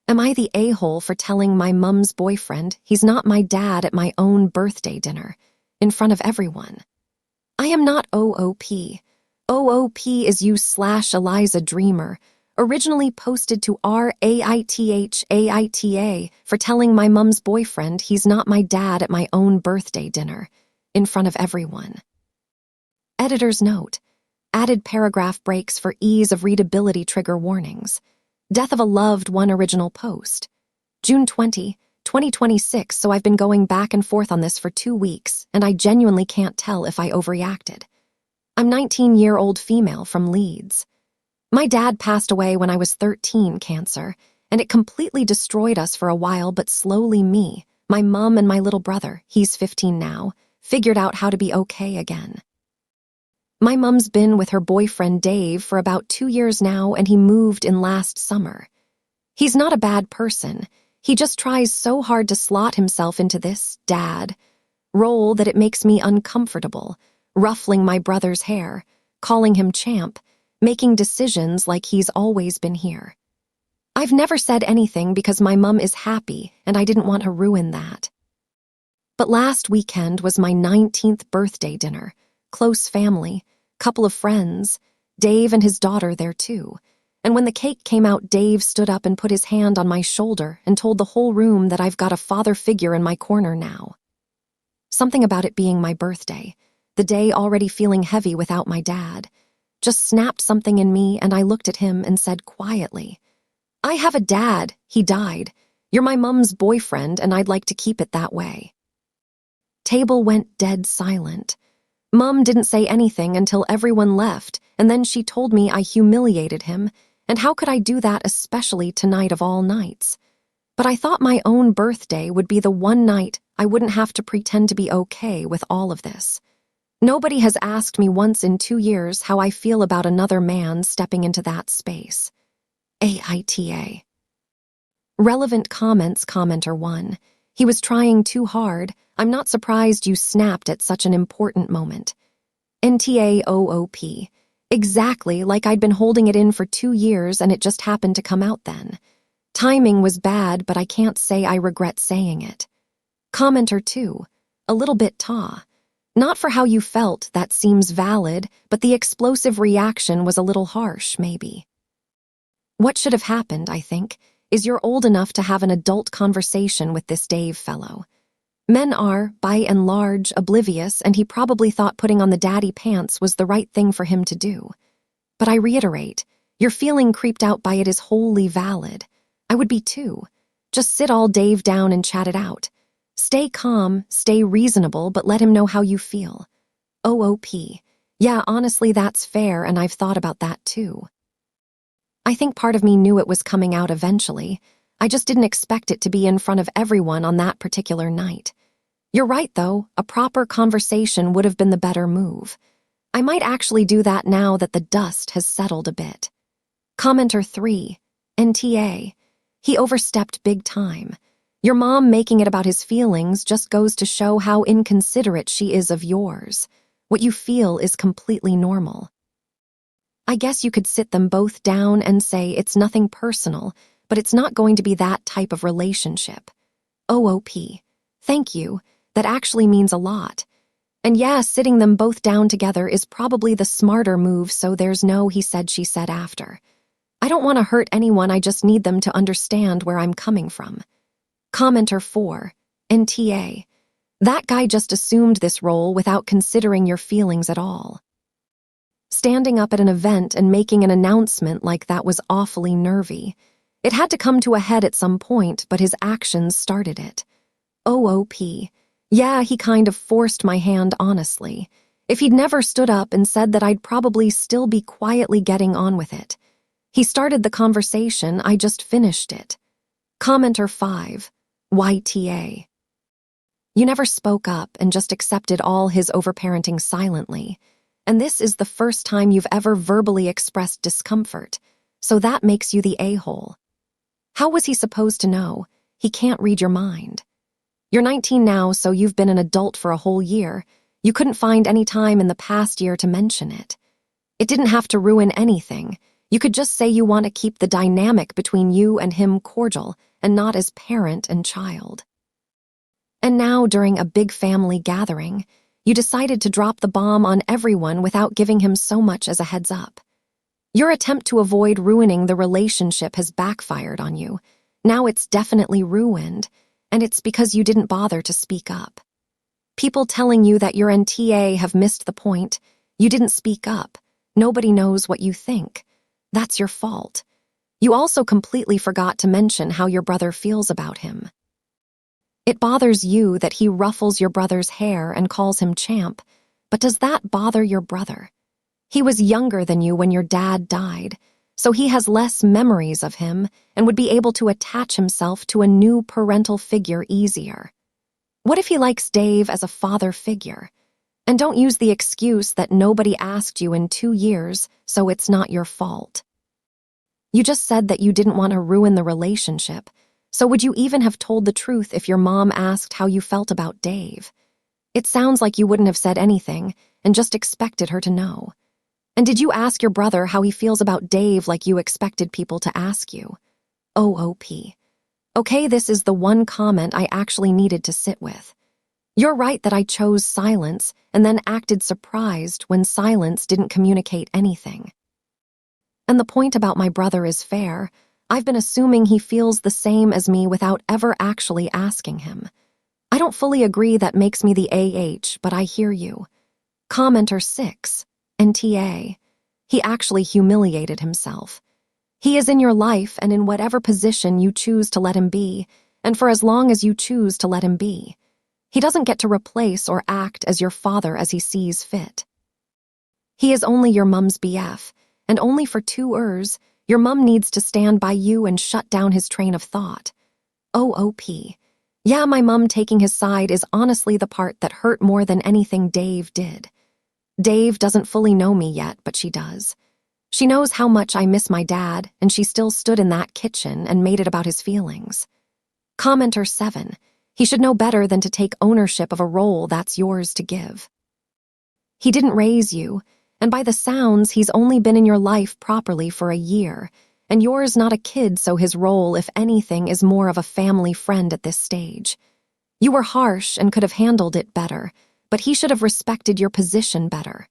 Am I the a-hole for telling my mum's boyfriend he's not my dad at my own birthday dinner, in front of everyone? I am not OOP. OOP is you/Eliza Dreamer, originally posted to RAITH for telling my mum's boyfriend he's not my dad at my own birthday dinner, in front of everyone. Editor's note: added paragraph breaks for ease of readability. Trigger warnings. Death of a loved one. Original post. June 20, 2026. So I've been going back and forth on this for 2 weeks, and I genuinely can't tell if I overreacted. I'm 19-year-old female from Leeds. My dad passed away when I was 13, cancer, and it completely destroyed us for a while, but slowly me, my mum, and my little brother, he's 15 now, figured out how to be okay again. My mum's been with her boyfriend Dave for about 2 years now, and he moved in last summer. He's not a bad person. He just tries so hard to slot himself into this dad role that it makes me uncomfortable, ruffling my brother's hair, calling him champ, making decisions like he's always been here. I've never said anything because my mum is happy and I didn't want to ruin that. But last weekend was my 19th birthday dinner. Close family, couple of friends, Dave and his daughter there too. And when the cake came out, Dave stood up and put his hand on my shoulder and told the whole room that I've got a father figure in my corner now. Something about it being my birthday, the day already feeling heavy without my dad, just snapped something in me, and I looked at him and said quietly, "I have a dad, he died. You're my mum's boyfriend, and I'd like to keep it that way." Table went dead silent. Mum didn't say anything until everyone left, and then she told me I humiliated him, and how could I do that, especially tonight of all nights? But I thought my own birthday would be the one night I wouldn't have to pretend to be okay with all of this. Nobody has asked me once in 2 years how I feel about another man stepping into that space. AITA. Relevant comments. Commenter 1. He was trying too hard. I'm not surprised you snapped at such an important moment. NTAOOP. Exactly, like I'd been holding it in for 2 years and it just happened to come out then. Timing was bad, but I can't say I regret saying it. Commenter 2. A little bit not for how you felt, that seems valid, but the explosive reaction was a little harsh, maybe. What should have happened, I think, is you're old enough to have an adult conversation with this Dave fellow. Men are, by and large, oblivious, and he probably thought putting on the daddy pants was the right thing for him to do. But I reiterate, your feeling creeped out by it is wholly valid. I would be too. Just sit all Dave down and chat it out. Stay calm, stay reasonable, but let him know how you feel. OOP. Yeah, honestly, that's fair, and I've thought about that too. I think part of me knew it was coming out eventually. I just didn't expect it to be in front of everyone on that particular night. You're right, though. A proper conversation would have been the better move. I might actually do that now that the dust has settled a bit. Commenter 3. NTA. He overstepped big time. Your mom making it about his feelings just goes to show how inconsiderate she is of yours. What you feel is completely normal. I guess you could sit them both down and say it's nothing personal, but it's not going to be that type of relationship. OOP. Thank you. That actually means a lot. And yeah, sitting them both down together is probably the smarter move, so there's no he said, she said after. I don't want to hurt anyone, I just need them to understand where I'm coming from. Commenter 4. NTA. That guy just assumed this role without considering your feelings at all. Standing up at an event and making an announcement like that was awfully nervy. It had to come to a head at some point, but his actions started it. OOP. Yeah, he kind of forced my hand, honestly. If he'd never stood up and said that, I'd probably still be quietly getting on with it. He started the conversation, I just finished it. Commenter 5. YTA. You never spoke up and just accepted all his overparenting silently. And this is the first time you've ever verbally expressed discomfort, so that makes you the a-hole. How was he supposed to know? He can't read your mind. You're 19 now, so you've been an adult for a whole year. You couldn't find any time in the past year to mention it. It didn't have to ruin anything. You could just say you want to keep the dynamic between you and him cordial and not as parent and child. And now, during a big family gathering, you decided to drop the bomb on everyone without giving him so much as a heads up. Your attempt to avoid ruining the relationship has backfired on you. Now it's definitely ruined, and it's because you didn't bother to speak up. People telling you that your NTA have missed the point. You didn't speak up. Nobody knows what you think. That's your fault. You also completely forgot to mention how your brother feels about him. It bothers you that he ruffles your brother's hair and calls him champ, but does that bother your brother? He was younger than you when your dad died, so he has less memories of him and would be able to attach himself to a new parental figure easier. What if he likes Dave as a father figure? And don't use the excuse that nobody asked you in 2 years, so it's not your fault. You just said that you didn't want to ruin the relationship, so would you even have told the truth if your mom asked how you felt about Dave? It sounds like you wouldn't have said anything and just expected her to know. And did you ask your brother how he feels about Dave like you expected people to ask you? OOP. Okay, this is the one comment I actually needed to sit with. You're right that I chose silence and then acted surprised when silence didn't communicate anything. And the point about my brother is fair. I've been assuming he feels the same as me without ever actually asking him. I don't fully agree that makes me the AH, but I hear you. Commenter 6, NTA. He actually humiliated himself. He is in your life and in whatever position you choose to let him be, and for as long as you choose to let him be. He doesn't get to replace or act as your father as he sees fit. He is only your mum's BF, and only for 2 years, your mum needs to stand by you and shut down his train of thought. OOP. Yeah, my mum taking his side is honestly the part that hurt more than anything Dave did. Dave doesn't fully know me yet, but she does. She knows how much I miss my dad, and she still stood in that kitchen and made it about his feelings. Commenter 7. He should know better than to take ownership of a role that's yours to give. He didn't raise you, and by the sounds, he's only been in your life properly for a year, and yours not a kid, so his role, if anything, is more of a family friend at this stage. You were harsh and could have handled it better, but he should have respected your position better.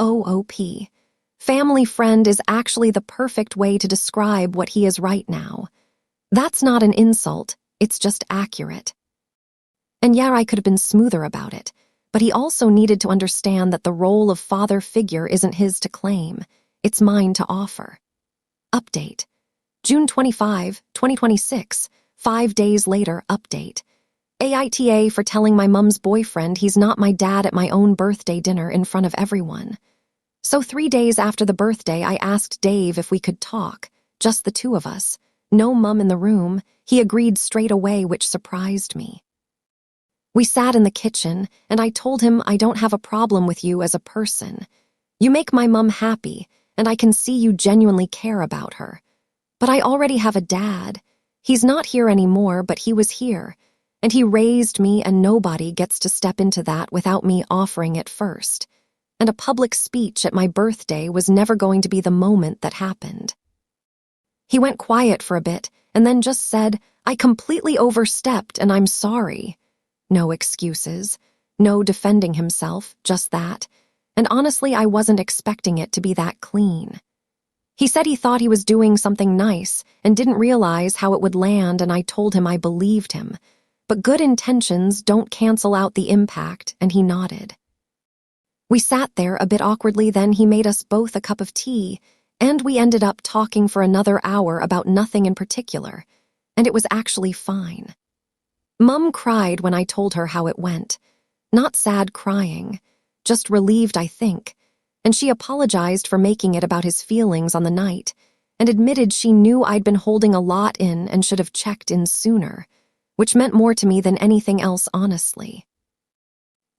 OOP. Family friend is actually the perfect way to describe what he is right now. That's not an insult, it's just accurate. And yeah, I could have been smoother about it, but he also needed to understand that the role of father figure isn't his to claim, it's mine to offer. Update. June 25, 2026, 5 days later, update. AITA for telling my mum's boyfriend he's not my dad at my own birthday dinner in front of everyone. So 3 days after the birthday, I asked Dave if we could talk, just the 2 of us. No mum in the room. He agreed straight away, which surprised me. We sat in the kitchen, and I told him I don't have a problem with you as a person. You make my mum happy, and I can see you genuinely care about her. But I already have a dad. He's not here anymore, but he was here, and he raised me, and nobody gets to step into that without me offering it first. And a public speech at my birthday was never going to be the moment that happened. He went quiet for a bit, and then just said, I completely overstepped, and I'm sorry. No excuses, no defending himself, just that. And honestly, I wasn't expecting it to be that clean. He said he thought he was doing something nice and didn't realize how it would land, and I told him I believed him. But good intentions don't cancel out the impact, and he nodded. We sat there a bit awkwardly, then he made us both a cup of tea, and we ended up talking for another hour about nothing in particular, and it was actually fine. Mum cried when I told her how it went. Not sad crying, just relieved, I think, and she apologized for making it about his feelings on the night, and admitted she knew I'd been holding a lot in and should have checked in sooner, which meant more to me than anything else, honestly.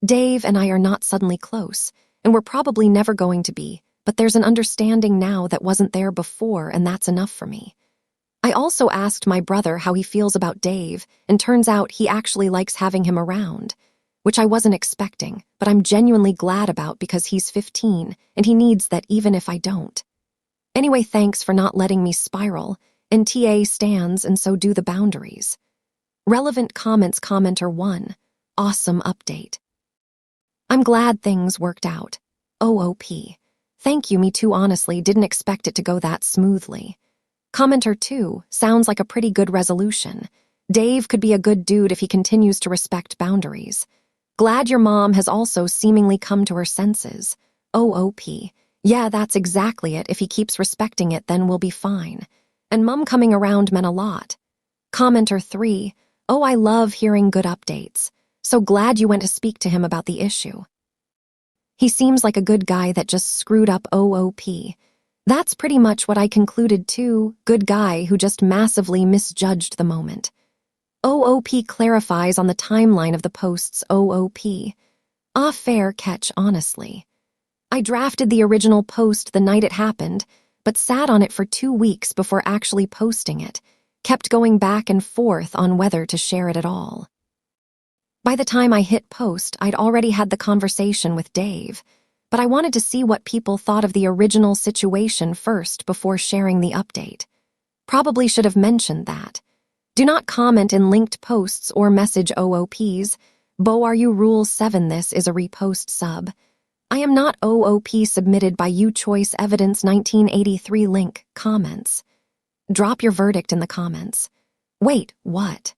Dave and I are not suddenly close, and we're probably never going to be, but there's an understanding now that wasn't there before, and that's enough for me. I also asked my brother how he feels about Dave, and turns out he actually likes having him around, which I wasn't expecting, but I'm genuinely glad about because he's 15, and he needs that even if I don't. Anyway, thanks for not letting me spiral, and TA stands and so do the boundaries. Relevant comments commenter 1. Awesome update. I'm glad things worked out. OOP. Thank you, me too, honestly, didn't expect it to go that smoothly. Commenter 2. Sounds like a pretty good resolution. Dave could be a good dude if he continues to respect boundaries. Glad your mom has also seemingly come to her senses. OOP. Yeah, that's exactly it. If he keeps respecting it, then we'll be fine. And Mum coming around meant a lot. Commenter 3. Oh, I love hearing good updates. So glad you went to speak to him about the issue. He seems like a good guy that just screwed up OOP. That's pretty much what I concluded too. Good guy who just massively misjudged the moment. OOP clarifies on the timeline of the post's OOP. Ah, fair catch, honestly. I drafted the original post the night it happened, but sat on it for 2 weeks before actually posting it, kept going back and forth on whether to share it at all. By the time I hit post, I'd already had the conversation with Dave, but I wanted to see what people thought of the original situation first before sharing the update. Probably should have mentioned that. Do not comment in linked posts or message OOPs. Bo, are you Rule 7? This is a repost sub. I am not OOP submitted by you. Choice Evidence 1983 link comments. Drop your verdict in the comments. Wait, what?